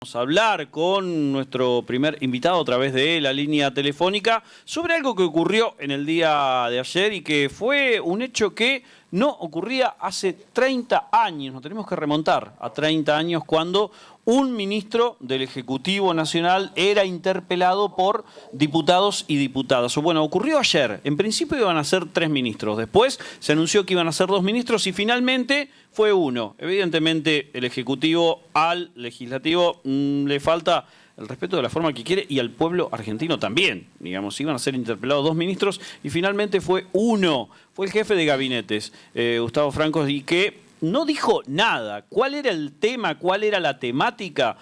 Vamos a hablar con nuestro primer invitado a través de la línea telefónica sobre algo que ocurrió en el día de ayer y que fue un hecho que no ocurría hace 30 años. Nos tenemos que remontar a 30 años cuando un ministro del Ejecutivo Nacional era interpelado por diputados y diputadas. Bueno, ocurrió ayer. En principio iban a ser 3 ministros. Después se anunció que iban a ser 2 ministros y finalmente fue uno. Evidentemente el Ejecutivo al Legislativo le falta el respeto de la forma que quiere y al pueblo argentino también. Digamos, iban a ser interpelados 2 ministros y finalmente fue uno. Fue el jefe de gabinetes, Gustavo Francos, y que no dijo nada. ¿Cuál era el tema? ¿Cuál era la temática?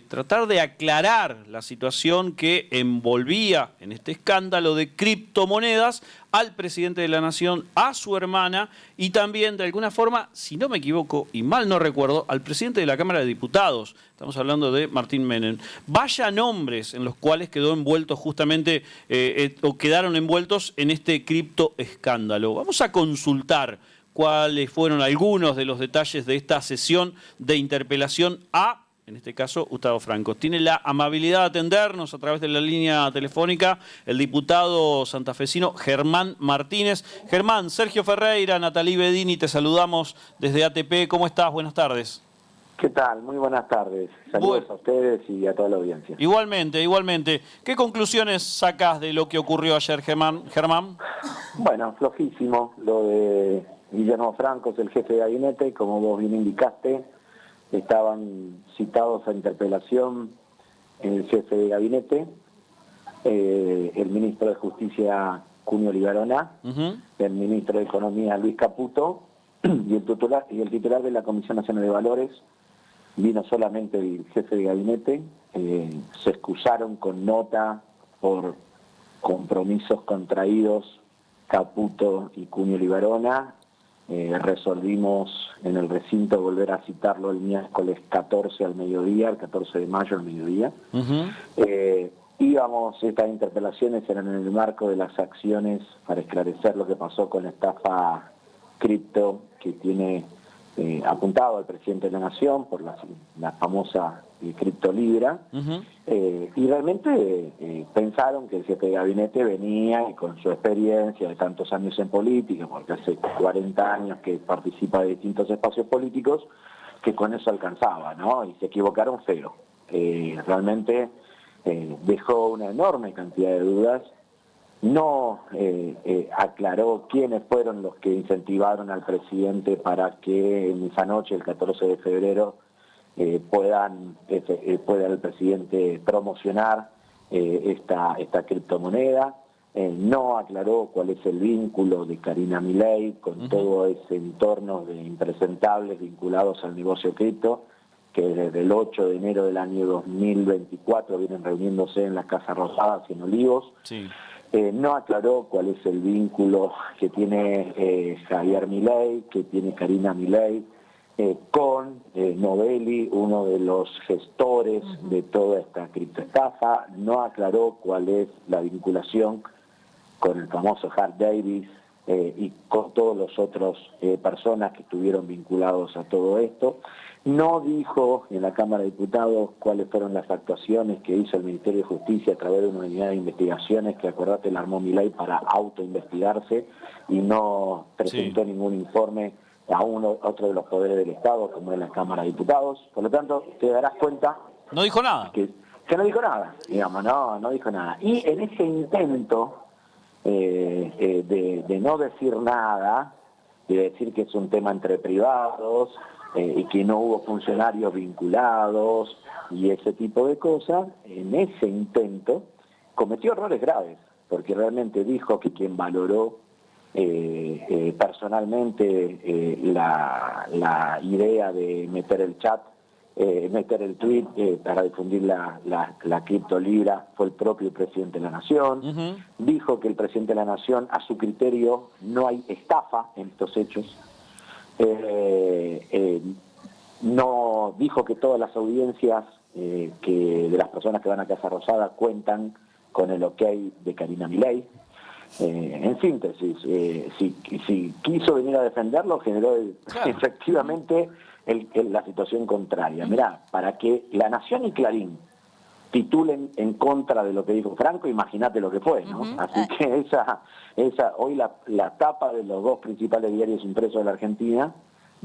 Tratar de aclarar la situación que envolvía en este escándalo de criptomonedas al presidente de la Nación, a su hermana y también, de alguna forma, si no me equivoco y mal no recuerdo, al presidente de la Cámara de Diputados. Estamos hablando de Martín Menem. Vaya nombres en los cuales quedó envuelto justamente o quedaron envueltos en este criptoescándalo. Vamos a consultar cuáles fueron algunos de los detalles de esta sesión de interpelación a, en este caso, Gustavo Francos. Tiene la amabilidad de atendernos a través de la línea telefónica el diputado santafesino Germán Martínez. Germán, Sergio Ferreira, Natalí Bedini, te saludamos desde ATP. ¿Cómo estás? Buenas tardes. ¿Qué tal? Muy buenas tardes. Saludos a ustedes y a toda la audiencia. Igualmente, igualmente. ¿Qué conclusiones sacás de lo que ocurrió ayer, Germán? Bueno, flojísimo lo de Guillermo Francos, el jefe de gabinete, como vos bien indicaste, estaban citados a interpelación el jefe de gabinete, el ministro de Justicia, Cunio Libarona, el ministro de Economía, Luis Caputo, y el titular de la Comisión Nacional de Valores. Vino solamente el jefe de gabinete, se excusaron con nota por compromisos contraídos Caputo y Cunio Libarona. Resolvimos en el recinto volver a citarlo el miércoles 14 al mediodía, el 14 de mayo al mediodía. Estas interpelaciones eran en el marco de las acciones para esclarecer lo que pasó con la estafa cripto que tiene apuntado al presidente de la Nación por la famosa criptolibra, y realmente pensaron que el jefe de gabinete venía y con su experiencia de tantos años en política, porque hace 40 años que participa de distintos espacios políticos, que con eso alcanzaba, ¿no? Y se equivocaron feo. Realmente dejó una enorme cantidad de dudas. No aclaró quiénes fueron los que incentivaron al presidente para que en esa noche, el 14 de febrero, pueda el presidente promocionar esta criptomoneda. No aclaró cuál es el vínculo de Karina Milei con todo ese entorno de impresentables vinculados al negocio cripto, que desde el 8 de enero del año 2024 vienen reuniéndose en la Casa Rosada en Olivos. Sí. No aclaró cuál es el vínculo que tiene Javier Milei, que tiene Karina Milei, con Novelli, uno de los gestores de toda esta criptoestafa. No aclaró cuál es la vinculación con el famoso Hart Davis y con todos los otros personas que estuvieron vinculados a todo esto. No dijo en la Cámara de Diputados cuáles fueron las actuaciones que hizo el Ministerio de Justicia a través de una unidad de investigaciones que, acordate, la armó Milei para autoinvestigarse y no presentó ningún informe a otro de los poderes del Estado, como es la Cámara de Diputados. Por lo tanto, te darás cuenta... No dijo nada. Que no dijo nada, digamos, no dijo nada. Y en ese intento de no decir nada, de decir que es un tema entre privados, y que no hubo funcionarios vinculados y ese tipo de cosas, en ese intento cometió errores graves, porque realmente dijo que quien valoró personalmente la idea de meter el chat, meter el tweet para difundir la criptolibra fue el propio presidente de la Nación. Dijo que el presidente de la Nación, a su criterio, no hay estafa en estos hechos. No dijo que todas las audiencias de las personas que van a Casa Rosada cuentan con el ok de Karina Milei. En síntesis, si quiso venir a defenderlo, generó efectivamente la situación contraria. Mirá, para que La Nación y Clarín titulen en contra de lo que dijo Franco, imagínate lo que fue, ¿no? Así que hoy la tapa de los dos principales diarios impresos de la Argentina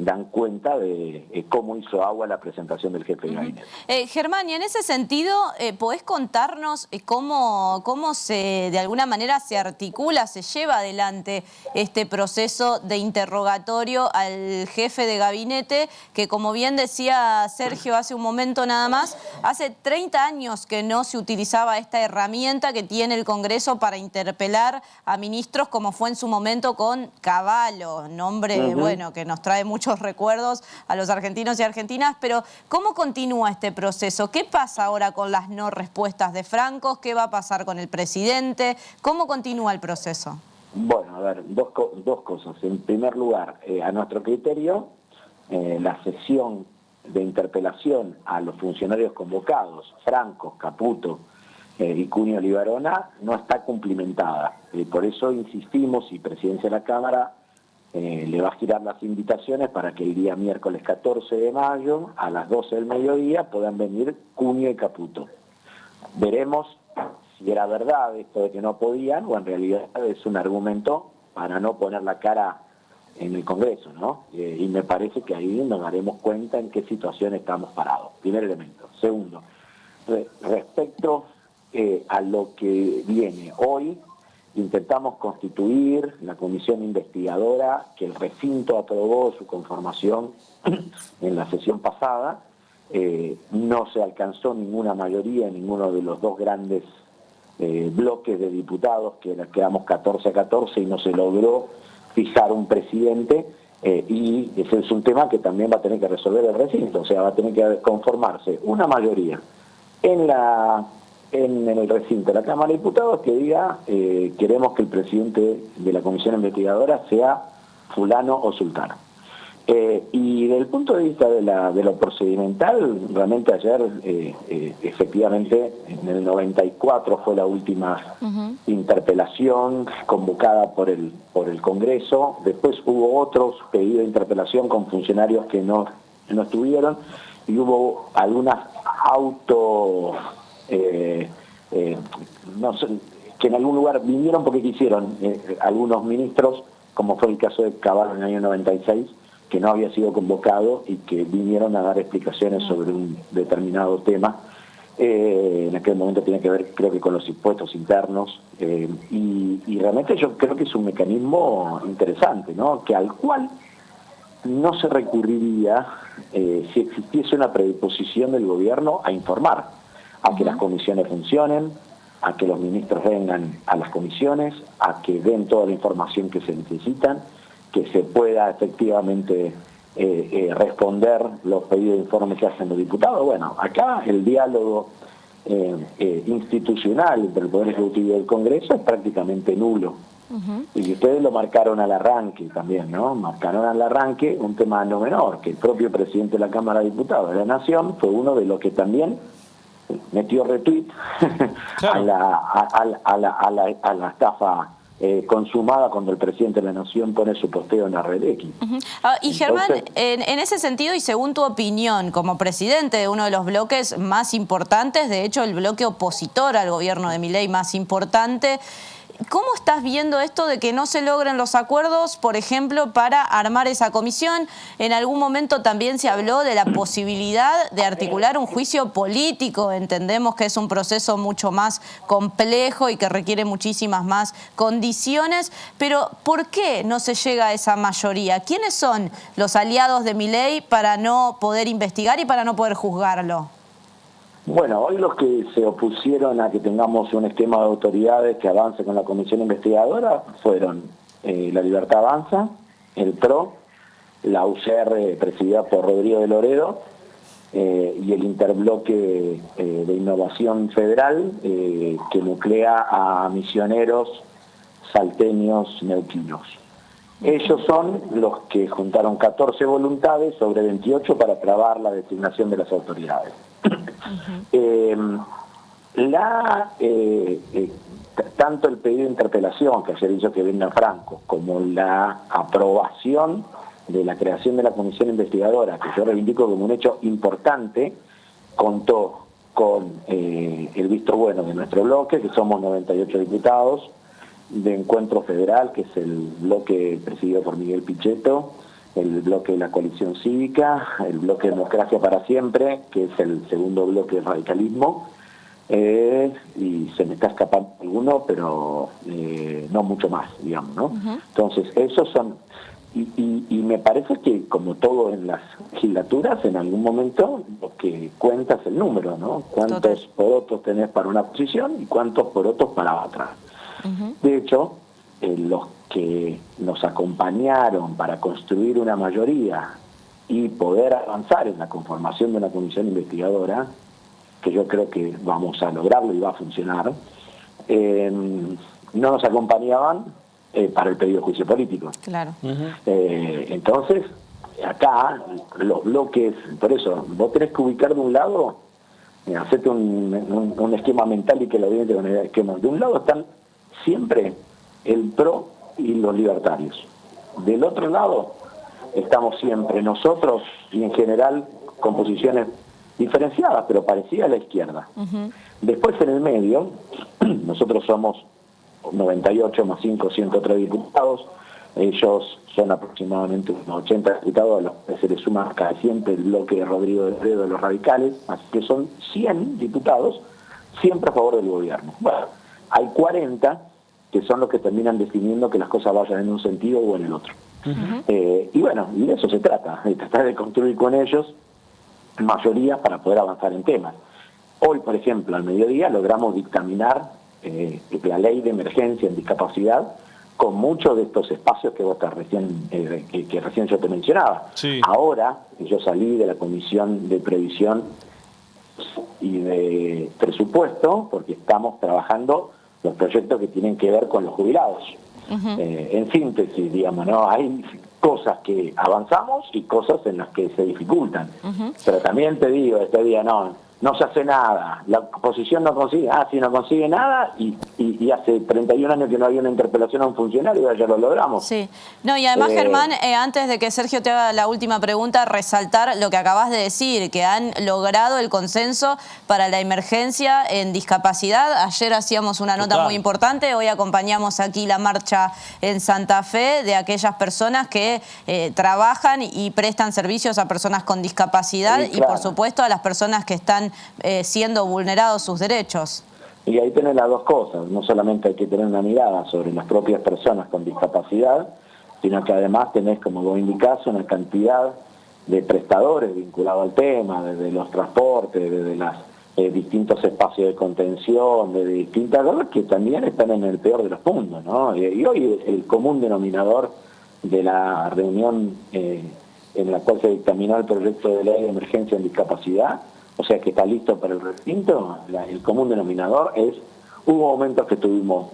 dan cuenta de cómo hizo agua la presentación del jefe de gabinete. Germán, y en ese sentido, ¿podés contarnos cómo de alguna manera se articula, se lleva adelante este proceso de interrogatorio al jefe de gabinete, que como bien decía Sergio hace un momento nada más, hace 30 años que no se utilizaba esta herramienta que tiene el Congreso para interpelar a ministros, como fue en su momento con Cavallo, nombre, bueno, que nos trae muchos recuerdos a los argentinos y argentinas, pero ¿cómo continúa este proceso? ¿Qué pasa ahora con las no respuestas de Franco? ¿Qué va a pasar con el presidente? ¿Cómo continúa el proceso? Bueno, a ver, dos cosas. En primer lugar, a nuestro criterio, la sesión de interpelación a los funcionarios convocados, Franco, Caputo y Cunio Libarona, no está cumplimentada. Por eso insistimos, y Presidencia de la Cámara le va a girar las invitaciones para que el día miércoles 14 de mayo, a las 12 del mediodía, puedan venir Cunio y Caputo. Veremos si era verdad esto de que no podían, o en realidad es un argumento para no poner la cara en el Congreso, ¿no? Y me parece que ahí nos daremos cuenta en qué situación estamos parados. Primer elemento. Segundo, respecto a lo que viene hoy, intentamos constituir la comisión investigadora que el recinto aprobó su conformación en la sesión pasada. No se alcanzó ninguna mayoría en ninguno de los dos grandes bloques de diputados, que quedamos 14-14 y no se logró fijar un presidente, y ese es un tema que también va a tener que resolver el recinto, o sea, va a tener que conformarse una mayoría en el recinto de la Cámara de Diputados que diga queremos que el presidente de la comisión investigadora sea fulano o sultano. Y desde el punto de vista de lo procedimental, realmente ayer efectivamente en el 94 fue la última interpelación convocada por el Congreso. Después hubo otros pedidos de interpelación con funcionarios que no estuvieron, y hubo algunas no sé, que en algún lugar vinieron porque quisieron algunos ministros, como fue el caso de Cavallo en el año 96, que no había sido convocado y que vinieron a dar explicaciones sobre un determinado tema. En aquel momento tenía que ver, creo que con los impuestos internos, y realmente yo creo que es un mecanismo interesante, ¿no? Que al cual no se recurriría si existiese una predisposición del gobierno a informar, a que las comisiones funcionen, a que los ministros vengan a las comisiones, a que den toda la información que se necesitan, que se pueda efectivamente responder los pedidos de informe que hacen los diputados. Bueno, acá el diálogo institucional entre el Poder Ejecutivo y el Congreso es prácticamente nulo. Y ustedes lo marcaron al arranque también, ¿no? Marcaron al arranque un tema no menor, que el propio presidente de la Cámara de Diputados de la Nación fue uno de los que también metió retweet a la estafa consumada cuando el presidente de la Nación pone su posteo en la red X. Y Germán, en ese sentido, y según tu opinión, como presidente de uno de los bloques más importantes, de hecho el bloque opositor al gobierno de Milei más importante, ¿cómo estás viendo esto de que no se logren los acuerdos, por ejemplo, para armar esa comisión? En algún momento también se habló de la posibilidad de articular un juicio político. Entendemos que es un proceso mucho más complejo y que requiere muchísimas más condiciones, pero ¿por qué no se llega a esa mayoría? ¿Quiénes son los aliados de Milei para no poder investigar y para no poder juzgarlo? Bueno, hoy los que se opusieron a que tengamos un esquema de autoridades que avance con la comisión investigadora fueron La Libertad Avanza, el PRO, la UCR presidida por Rodrigo de Loredo y el Interbloque de Innovación Federal que nuclea a misioneros, salteños, neuquinos. Ellos son los que juntaron 14 voluntades sobre 28 para trabar la designación de las autoridades. tanto el pedido de interpelación que ayer hizo Kevin Franco, como la aprobación de la creación de la comisión investigadora, que yo reivindico como un hecho importante, contó con el visto bueno de nuestro bloque, que somos 98 diputados, de Encuentro Federal, que es el bloque presidido por Miguel Pichetto, el bloque de la Coalición Cívica, el bloque Democracia para Siempre, que es el segundo bloque de radicalismo, y se me está escapando alguno, pero no mucho más, digamos, ¿no? Entonces, esos son, y me parece que, como todo en las legislaturas, en algún momento lo que cuenta es el número, ¿no? Cuántos porotos tenés para una posición y cuántos porotos para otra. De hecho, los que nos acompañaron para construir una mayoría y poder avanzar en la conformación de una comisión investigadora, que yo creo que vamos a lograrlo y va a funcionar, no nos acompañaban para el pedido de juicio político. Claro. Entonces, acá los bloques, por eso, vos tenés que ubicar de un lado, hacete un esquema mental y que lo vean con el esquema. De un lado están siempre el PRO y los libertarios. Del otro lado estamos siempre nosotros y en general con posiciones diferenciadas, pero parecidas a la izquierda. Después en el medio, nosotros somos 98 más 5, 103 diputados, ellos son aproximadamente unos 80 diputados, a los que se le suma siempre el bloque de Rodrigo de Fredo de los radicales, así que son 100 diputados siempre a favor del gobierno. Bueno, hay 40 que son los que terminan definiendo que las cosas vayan en un sentido o en el otro. Y bueno, y de eso se trata, de tratar de construir con ellos mayoría para poder avanzar en temas. Hoy, por ejemplo, al mediodía logramos dictaminar la ley de emergencia en discapacidad con muchos de estos espacios que vos que recién yo te mencionaba. Sí. Ahora, yo salí de la Comisión de Previsión y de Presupuesto porque estamos trabajando los proyectos que tienen que ver con los jubilados. En síntesis, digamos, ¿no? Hay cosas que avanzamos y cosas en las que se dificultan. Pero también te digo, este día no se hace nada, la oposición no consigue, no consigue nada y hace 31 años que no había una interpelación a un funcionario y ya lo logramos. Sí, no, y además Germán, antes de que Sergio te haga la última pregunta, resaltar lo que acabas de decir, que han logrado el consenso para la emergencia en discapacidad. Ayer hacíamos una nota muy importante, hoy acompañamos aquí la marcha en Santa Fe de aquellas personas que trabajan y prestan servicios a personas con discapacidad y por supuesto a las personas que están siendo vulnerados sus derechos. Y ahí tenés las dos cosas, no solamente hay que tener una mirada sobre las propias personas con discapacidad, sino que además tenés, como vos indicás, una cantidad de prestadores vinculados al tema, desde los transportes, desde los distintos espacios de contención, de distintas cosas que también están en el peor de los mundos, ¿no? Y hoy el común denominador de la reunión en la cual se dictaminó el proyecto de ley de emergencia en discapacidad, o sea que está listo para el recinto, el común denominador es, hubo momentos que estuvimos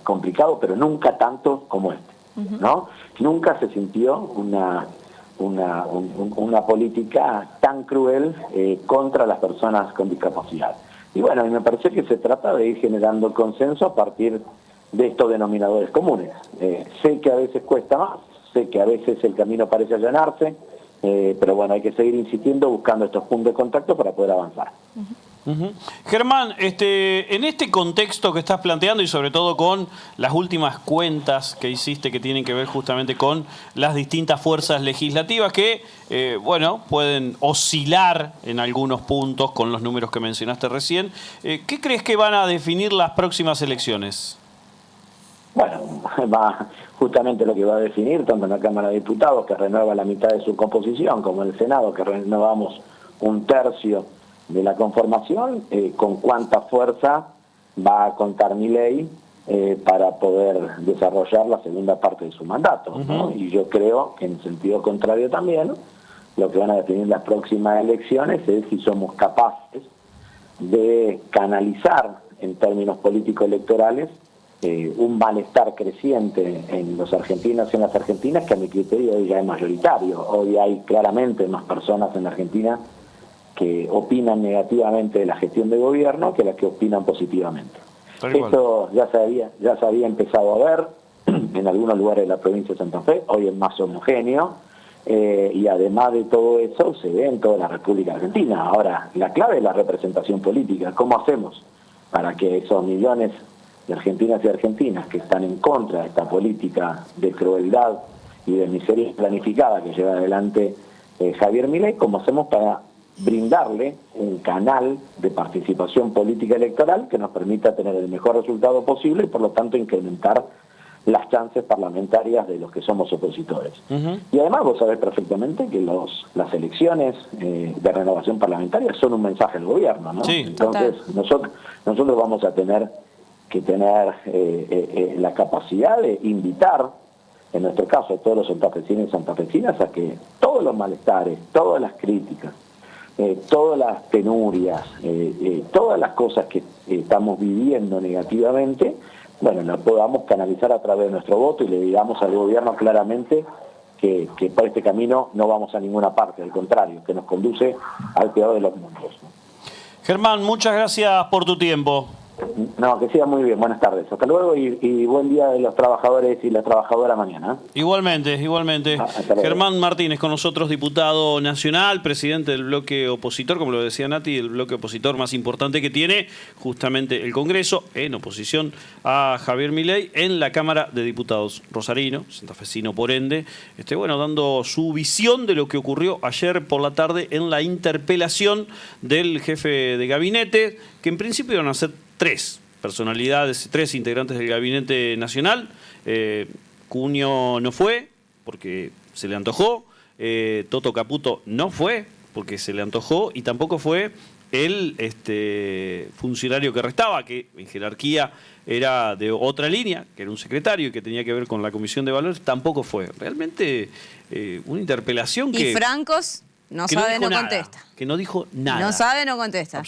complicados, pero nunca tanto como este, ¿no? Nunca se sintió una política tan cruel contra las personas con discapacidad. Y bueno, me parece que se trata de ir generando consenso a partir de estos denominadores comunes. Sé que a veces cuesta más, sé que a veces el camino parece allanarse, pero bueno, hay que seguir insistiendo, buscando estos puntos de contacto para poder avanzar. Germán, en este contexto que estás planteando y sobre todo con las últimas cuentas que hiciste que tienen que ver justamente con las distintas fuerzas legislativas que, bueno, pueden oscilar en algunos puntos con los números que mencionaste recién, ¿qué crees que van a definir las próximas elecciones? Bueno, va justamente lo que va a definir, tanto en la Cámara de Diputados, que renueva la mitad de su composición, como en el Senado, que renovamos un tercio de la conformación, con cuánta fuerza va a contar Milei para poder desarrollar la segunda parte de su mandato, ¿no? Y yo creo que en sentido contrario también, lo que van a definir las próximas elecciones es si somos capaces de canalizar en términos político-electorales un malestar creciente en los argentinos y en las argentinas, que a mi criterio hoy ya es mayoritario. Hoy hay claramente más personas en la Argentina que opinan negativamente de la gestión de gobierno que las que opinan positivamente. Esto ya se había empezado a ver en algunos lugares de la provincia de Santa Fe, hoy es más homogéneo, y además de todo eso se ve en toda la República Argentina. Ahora, la clave es la representación política. ¿Cómo hacemos para que esos millones de argentinas y argentinas que están en contra de esta política de crueldad y de miseria planificada que lleva adelante Javier Milei, cómo hacemos para brindarle un canal de participación política electoral que nos permita tener el mejor resultado posible y por lo tanto incrementar las chances parlamentarias de los que somos opositores? Y además vos sabés perfectamente que las elecciones de renovación parlamentaria son un mensaje al gobierno, ¿no? Sí. Entonces nosotros vamos a tener que tener la capacidad de invitar, en nuestro caso, a todos los santafesinos y santafesinas a que todos los malestares, todas las críticas, todas las penurias, todas las cosas que estamos viviendo negativamente, bueno, las podamos canalizar a través de nuestro voto y le digamos al gobierno claramente que por este camino no vamos a ninguna parte, al contrario, que nos conduce al peor de los mundos, ¿no? Germán, muchas gracias por tu tiempo. No, que siga muy bien. Buenas tardes. Hasta luego y buen día de los trabajadores y las trabajadoras mañana. Igualmente. Germán Martínez con nosotros, diputado nacional, presidente del bloque opositor, como lo decía Nati, el bloque opositor más importante que tiene justamente el Congreso, en oposición a Javier Milei, en la Cámara de Diputados rosarino, santafesino por ende, dando su visión de lo que ocurrió ayer por la tarde en la interpelación del jefe de gabinete, que en principio iban a ser tres personalidades, tres integrantes del Gabinete Nacional. Cunio no fue porque se le antojó, Toto Caputo no fue porque se le antojó y tampoco fue el funcionario que restaba, que en jerarquía era de otra línea, que era un secretario y que tenía que ver con la Comisión de Valores, tampoco fue. Realmente una interpelación que... Y Francos no sabe, no contesta. Que no dijo nada. No sabe, no contesta.